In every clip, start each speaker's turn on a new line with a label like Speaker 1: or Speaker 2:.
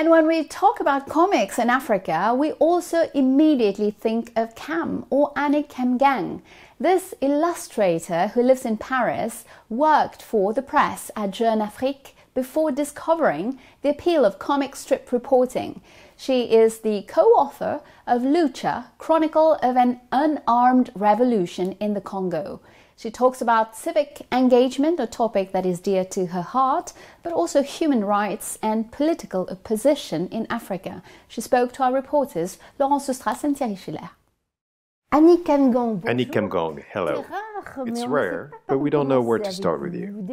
Speaker 1: And when we talk about comics in Africa, we also immediately think of Cam or Annick Kamgang. This illustrator who lives in Paris worked for the press at Jeune Afrique before discovering the appeal of comic strip reporting. She is the co-author of Lucha, Chronicle of an Unarmed Revolution in the Congo. She talks about civic engagement, a topic that is dear to her heart, but also human rights and political opposition in Africa. She spoke to our reporters, Laurent Sustras and Thierry Schiller.
Speaker 2: Annick Kamgang.
Speaker 3: Annick Kamgang, hello. It's rare, but we don't know where to start with you.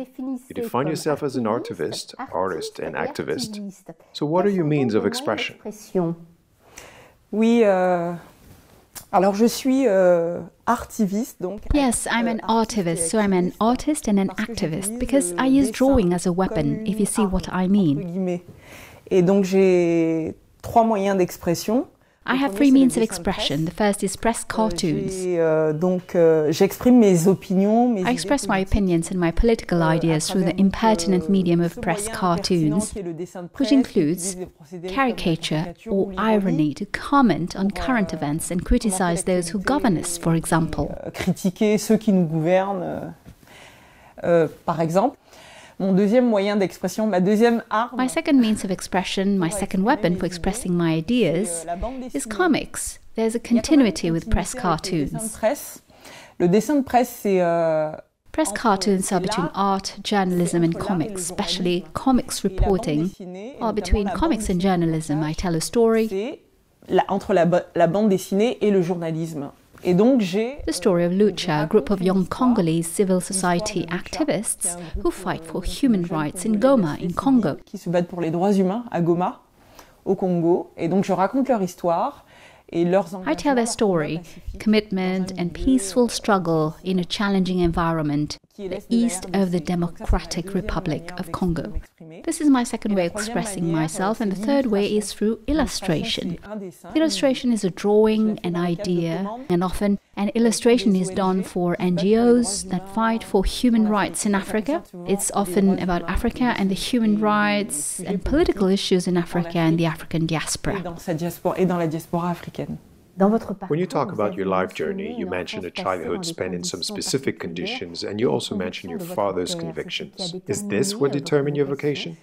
Speaker 3: You define yourself as an artivist, artist and activist. So what are your means of expression?
Speaker 2: Oui, alors je suis artiviste, donc.
Speaker 4: Yes, I'm an artivist, so I'm an artist and an activist, because I use drawing as a weapon, if you see what I mean.
Speaker 2: Et donc j'ai trois moyens d'expression.
Speaker 4: I have three means of expression. The first is press cartoons.
Speaker 2: J'exprime mes opinions.
Speaker 4: I express my opinions and my political ideas through the impertinent medium of press cartoons, which includes caricature or irony to comment on current events and criticize those who govern us, for example.
Speaker 2: Critiquer ceux qui nous gouvernent, par exemple. Mon deuxième moyen d'expression, ma deuxième arme.
Speaker 4: My second means of expression, my second weapon for expressing my ideas, is comics. There's a continuity with press cartoons.
Speaker 2: Le dessin de presse, c'est.
Speaker 4: Press cartoons are between art, journalism and comics, especially comics reporting. Or between comics and journalism, I tell a story.
Speaker 2: Entre la bande dessinée et le journalisme.
Speaker 4: The story of Lucha, a group of young Congolese civil society activists who fight for human rights in Goma, in Congo.
Speaker 2: Qui se battent pour les droits humains à Goma, au Congo. Et donc je raconte leur histoire et leurs engagements.
Speaker 4: I tell their story, commitment and peaceful struggle in a challenging environment, the east of the Democratic Republic of Congo. This is my second way of expressing myself, and the third way is through illustration. Illustration is a drawing, an idea, and often an illustration is done for NGOs that fight for human rights in Africa. It's often about Africa and the human rights and political issues in Africa and the African diaspora.
Speaker 3: When you talk about your life journey, you mention a childhood spent in some specific conditions, and you also mention your father's convictions. Is this what determined your vocation?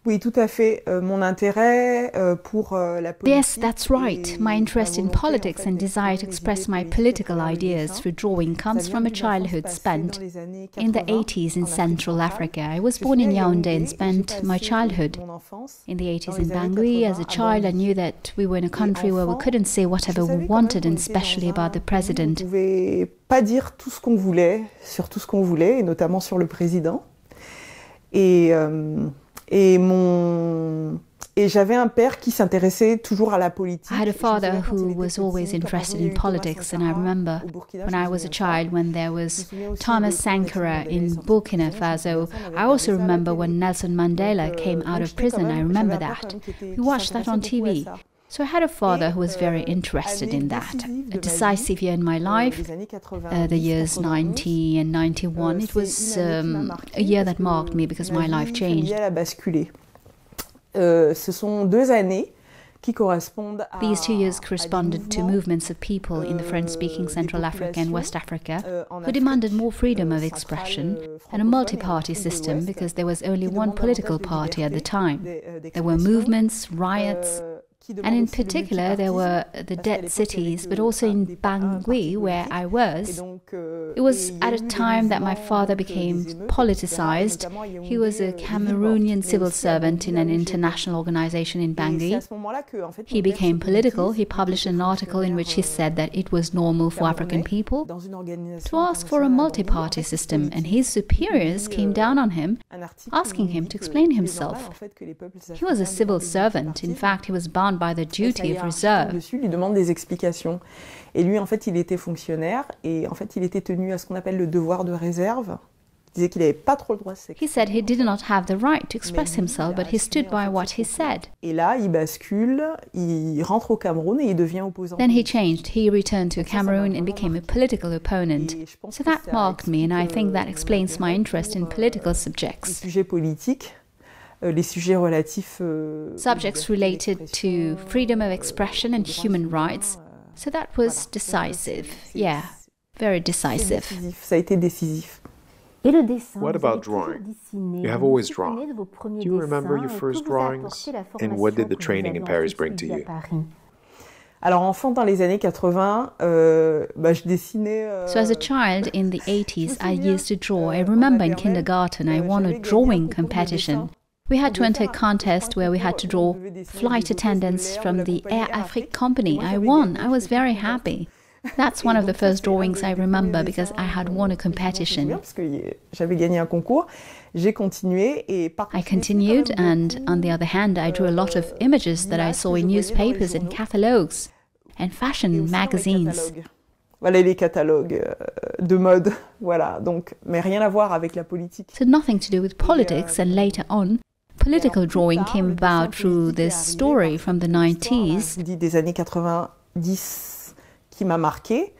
Speaker 2: Oui, tout à fait. Mon intérêt pour la politique.
Speaker 4: Yes, that's right. My interest in politics and desire to express my political ideas through drawing comes from a childhood spent in the 80s in Central Africa. I was born in Yaoundé and spent my childhood in the 80s in Bangui. As a child, I knew that we were in a country where we couldn't say whatever we wanted, and especially about the president.
Speaker 2: On ne pouvait pas dire tout ce qu'on voulait, sur tout ce qu'on voulait, et notamment sur le président. Et j'avais un père qui s'intéressait toujours à la politique.
Speaker 4: I had a father who was always interested in politics, and I remember when I was a child when there was Thomas Sankara in Burkina Faso. I also remember when Nelson Mandela came out of prison. I remember that. We watched that on TV. So I had a father who was very interested in that. A decisive year in my life, the years 90 and 91, it was a year that marked me because my life changed. These 2 years corresponded to movements of people in the French-speaking Central Africa and West Africa who demanded more freedom of expression and a multi-party system because there was only one political party at the time. There were movements, riots, and in particular, there were the dead cities, but also in Bangui, where I was. It was at a time that my father became politicized. He was a Cameroonian civil servant in an international organization in Bangui. He became political. He published an article in which he said that it was normal for African people to ask for a multi-party system, and his superiors came down on him, asking him to explain himself. He was a civil servant. In fact, he was bound by the duty of reserve.
Speaker 2: Lui demande des explications. Et lui, en fait, il était fonctionnaire et en fait, il était tenu à ce qu'on appelle le devoir de réserve. Il disait qu'il n'avait pas trop le droit de s'exprimer.
Speaker 4: He said he did not have the right to express himself, but he stood by what he said.
Speaker 2: Et là, il bascule, il rentre au Cameroun et il devient opposant.
Speaker 4: Then he changed. He returned to Cameroon and became a political opponent. So that marked me, and I think that explains my interest in political subjects.
Speaker 2: Sujets politiques. les sujets relatifs
Speaker 4: subjects related to freedom of expression and human rights. So that was decisive. Yeah, very decisive.
Speaker 2: Ça a été décisif.
Speaker 3: What about drawing? You have always drawn. Do you remember your first drawings? And what did the training in Paris bring to you?
Speaker 2: Alors, enfant, dans les années 80, je dessinais...
Speaker 4: So as a child in the 80s, I used to draw. I remember in kindergarten, I won a drawing competition. We had to enter a contest where we had to draw flight attendants from the Air Afrique company. I won. I was very happy. That's one of the first drawings I remember because I had won a competition. I continued, and on the other hand, I drew a lot of images that I saw in newspapers and catalogues and fashion magazines.
Speaker 2: Voilà les catalogues de mode, voilà. Donc, mais rien à voir avec la politique.
Speaker 4: So nothing to do with politics, and later on, political drawing came about through this story from the 90s.
Speaker 2: Des années 90 qui m'a marqué,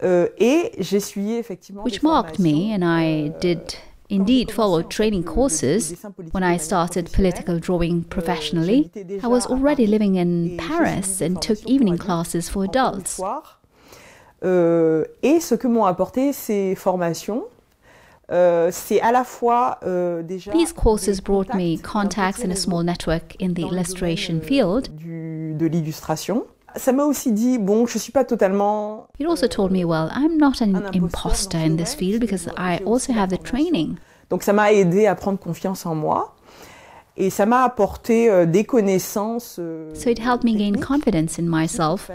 Speaker 2: et j'ai suivi effectivement.
Speaker 4: Which marked me, and I did indeed follow training courses. When I started political drawing professionally, I was already living in Paris and took evening classes for adults.
Speaker 2: Et ce que m'ont apporté ces formations, c'est à la fois déjà.
Speaker 4: These courses brought me contacts and a small network in the illustration field.
Speaker 2: De l'illustration. Ça m'a aussi dit, bon, je suis pas totalement...
Speaker 4: It also told me, well, I'm not an imposter in this field because I also have the training.
Speaker 2: Donc ça m'a aidé à prendre confiance en moi et ça m'a apporté des connaissances.
Speaker 4: So it helped me gain confidence in myself,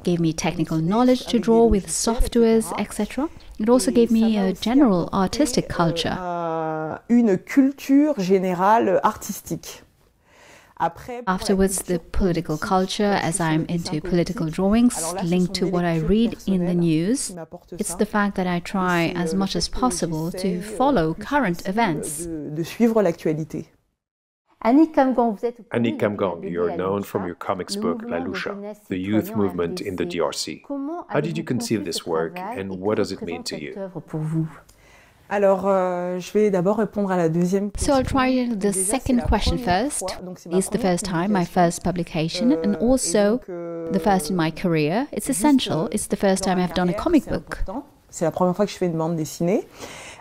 Speaker 4: gave me technical knowledge to draw with softwares, etc. It also gave me a general artistic culture.
Speaker 2: Une culture générale artistique.
Speaker 4: Afterwards, the political culture, as I'm into political drawings, linked to what I read in the news, it's the fact that I try as much as possible to follow current events.
Speaker 2: De suivre l'actualité.
Speaker 3: Annick Kamgang, you're known from your comics book La Lucha, the youth movement in the DRC. How did you conceive this work and what does it mean to you?
Speaker 2: Alors, je vais d'abord répondre à la deuxième question.
Speaker 4: So I'll try the second question first. It's the first time, my first publication, and also the first in my career. It's essential. It's the first time I've done a comic book.
Speaker 2: C'est la première fois que je fais une bande dessinée.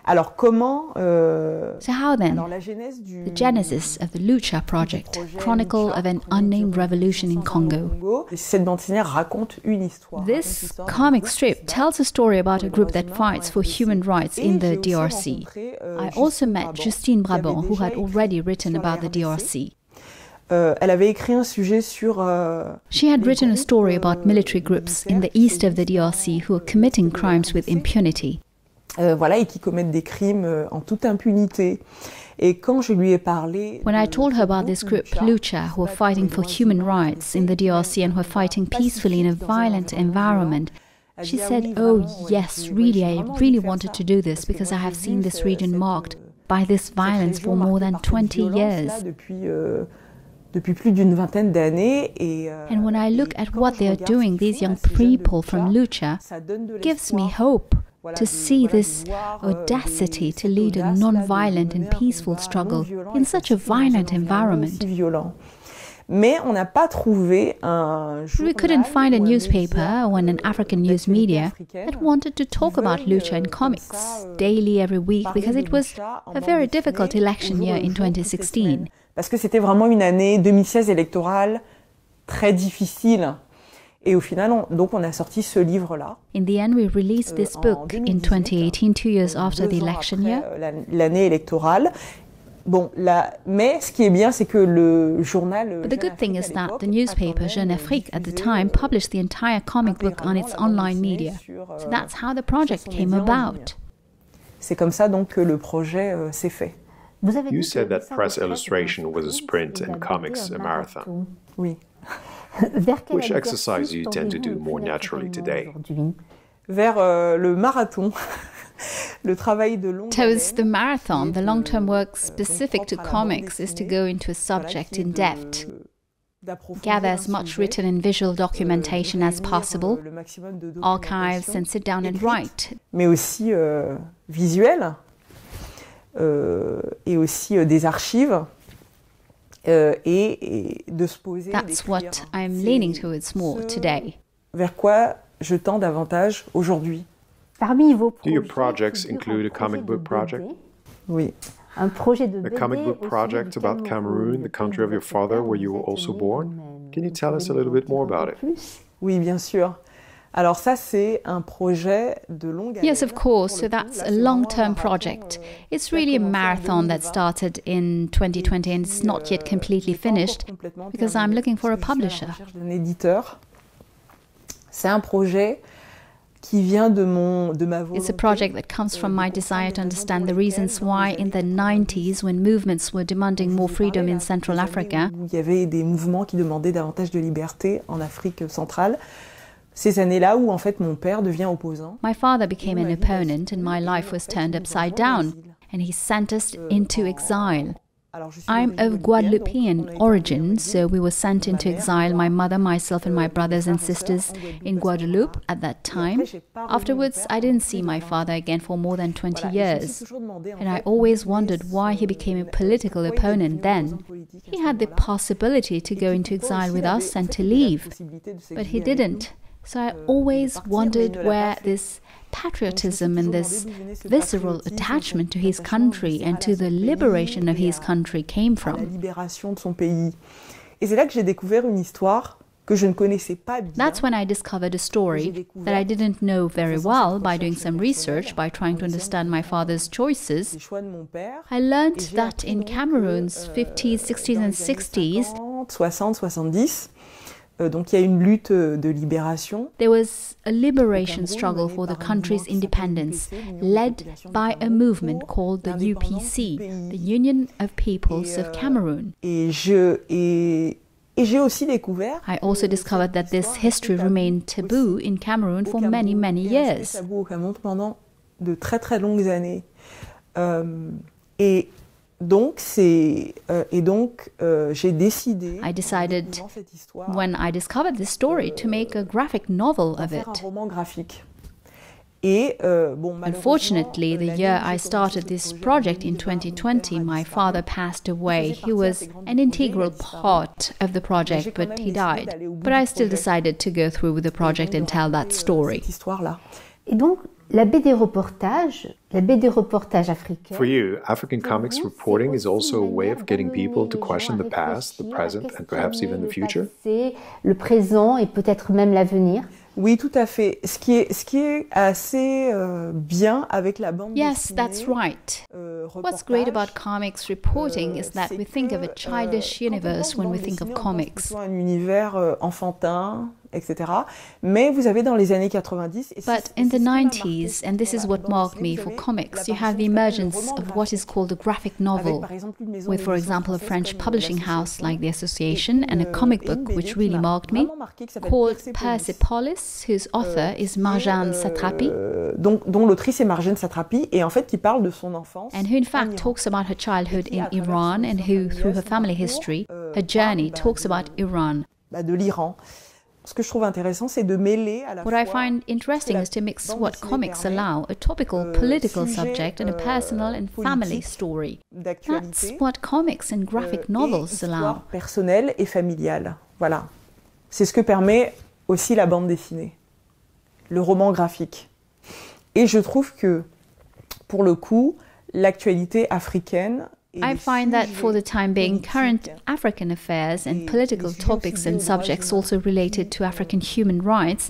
Speaker 2: Alors comment
Speaker 4: So how then? The genesis of the Lucha project, Chronicle of an Unnamed Revolution in Congo.
Speaker 2: Cette bande dessinée raconte une histoire.
Speaker 4: This comic strip tells a story about a group that fights for human rights in the DRC. I also met Justine Brabant, who had already written about the DRC.
Speaker 2: Elle avait écrit un sujet sur...
Speaker 4: She had written a story about military groups in the east of the DRC who are committing crimes with impunity.
Speaker 2: Voilà, et qui commettent des crimes en toute impunité. Et quand je lui ai parlé...
Speaker 4: When I told her about this group, Lucha, who are fighting for human rights in the DRC and who are fighting peacefully in a violent environment, she said, oh yes, really, I really wanted to do this because I have seen this region marked by this violence for more than 20 years.
Speaker 2: Depuis plus d'une vingtaine d'années.
Speaker 4: And when I look at what they are doing, these young people from Lucha, gives me hope to see this audacity to lead a non-violent and peaceful struggle in such a violent environment.
Speaker 2: Mais on n'a pas trouvé un
Speaker 4: We couldn't find a newspaper or an African news media that wanted to talk about Lucha in comics daily every week because it was a very difficult election year in 2016.
Speaker 2: Parce que c'était vraiment une année 2016 électorale très difficile. Et au final, donc on a sorti ce livre-là.
Speaker 4: In the end, we released this book in 2018, 2 years after the election year.
Speaker 2: L'année électorale. Bon, mais ce qui est bien, c'est que le journal...
Speaker 4: But the good thing is that the newspaper Jeune Afrique at the time published the entire comic book on its online media. So that's how the project came about.
Speaker 2: C'est comme ça donc que le projet s'est fait.
Speaker 3: You said that press illustration was a sprint and comics a marathon.
Speaker 2: Oui.
Speaker 3: Which exercise do you tend to do more naturally today?
Speaker 2: Vers le marathon. Le travail de longue
Speaker 4: Towards the marathon, the long-term work specific to comics is to go into a subject in depth, gather as much written and visual documentation as possible, archives, and sit down and write.
Speaker 2: Mais aussi visuel, et aussi des archives. et de se poser.
Speaker 4: That's what I'm leaning towards more today.
Speaker 2: Vers quoi je tends davantage aujourd'hui.
Speaker 3: Do your projects include a comic book project?
Speaker 2: Oui.
Speaker 3: A comic book project about Cameroon, the country of your father, where you were also born? Can you tell us a little bit more about it?
Speaker 2: Oui, bien sûr. Alors ça, c'est un projet de longue haleine.
Speaker 4: Yes, of course. So that's a long-term project. It's really a marathon that started in 2020 and it's not yet completely finished because I'm looking for a publisher.
Speaker 2: Un éditeur. C'est un projet qui vient de ma volonté.
Speaker 4: It's a project that comes from my desire to understand the reasons why in the 90s, when movements were demanding more freedom in Central Africa,
Speaker 2: il y avait des mouvements qui demandaient davantage de liberté en Afrique centrale. Ces années-là où en fait mon père devient opposant.
Speaker 4: My father became an opponent and my life was turned upside down and he sent us into exile. I'm of Guadeloupean origin, so we were sent into exile, my mother, myself and my brothers and sisters in Guadeloupe at that time. Afterwards, I didn't see my father again for more than 20 years. And I always wondered why he became a political opponent then. He had the possibility to go into exile with us and to leave, but he didn't. So I always wondered where this patriotism and this visceral attachment to his country and to the liberation of his country came from.
Speaker 2: Et c'est là que j'ai découvert une histoire que je ne connaissais pas bien.
Speaker 4: That's when I discovered a story that I didn't know very well by doing some research, by trying to understand my father's choices. I learned that in Cameroon's 50s, 60s and 60s,
Speaker 2: 60, 70, donc il y a une lutte de libération.
Speaker 4: There was a liberation struggle for the country's independence, led by a movement called the UPC, the Union of Peoples of Cameroon.
Speaker 2: Et j'ai aussi découvert.
Speaker 4: I also discovered that this history remained taboo in Cameroon for many, many years.
Speaker 2: Tabou au Cameroun pendant de très très longues années. Et donc j'ai décidé.
Speaker 4: I decided when I discovered this story to make a graphic novel of it.
Speaker 2: Un roman graphique.
Speaker 4: Unfortunately, the year I started this project in 2020, my father passed away. He was an integral part of the project, but he died. But I still decided to go through with the project and tell that story.
Speaker 5: Et donc, la BD reportage africaine.
Speaker 3: For you, African comics reporting is also a way of getting people to question the past, the present, and perhaps even the future?
Speaker 5: Le présent et peut-être même l'avenir.
Speaker 2: Oui, tout à fait. Ce qui est assez bien avec la bande dessinée.
Speaker 4: Yes, that's right. What's great about comics reporting is that we think of a childish universe when we think of comics.
Speaker 2: Un univers enfantin, etc. Mais vous avez dans les années 90...
Speaker 4: But in the 90s, and this is what marked me for comics, you have the emergence of what is called a graphic novel, with, for example, a French publishing house like the Association, and a comic book which really marked me, called Persepolis, whose author is Marjane Satrapi.
Speaker 2: Dont l'autrice est Marjane Satrapi, et en fait qui parle de son enfance.
Speaker 4: And who in fact talks about her childhood in Iran, and who, through her family history, her journey, talks about Iran.
Speaker 2: De l'Iran. Ce que je trouve intéressant, c'est de mêler à la fois.
Speaker 4: What I find interesting is to mix what comics allow, a topical political subject and a personal and family story. That's what comics and graphic novels allow.
Speaker 2: Personnel et familial. Voilà. C'est ce que permet aussi la bande dessinée, le roman graphique. Et je trouve que, pour le coup, l'actualité africaine.
Speaker 4: I find that for the time being, current African affairs and political topics and subjects also related to African human rights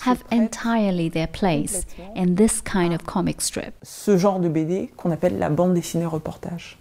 Speaker 4: have entirely their place in this kind of comic strip.
Speaker 2: Ce genre de BD qu'on appelle la bande dessinée reportage.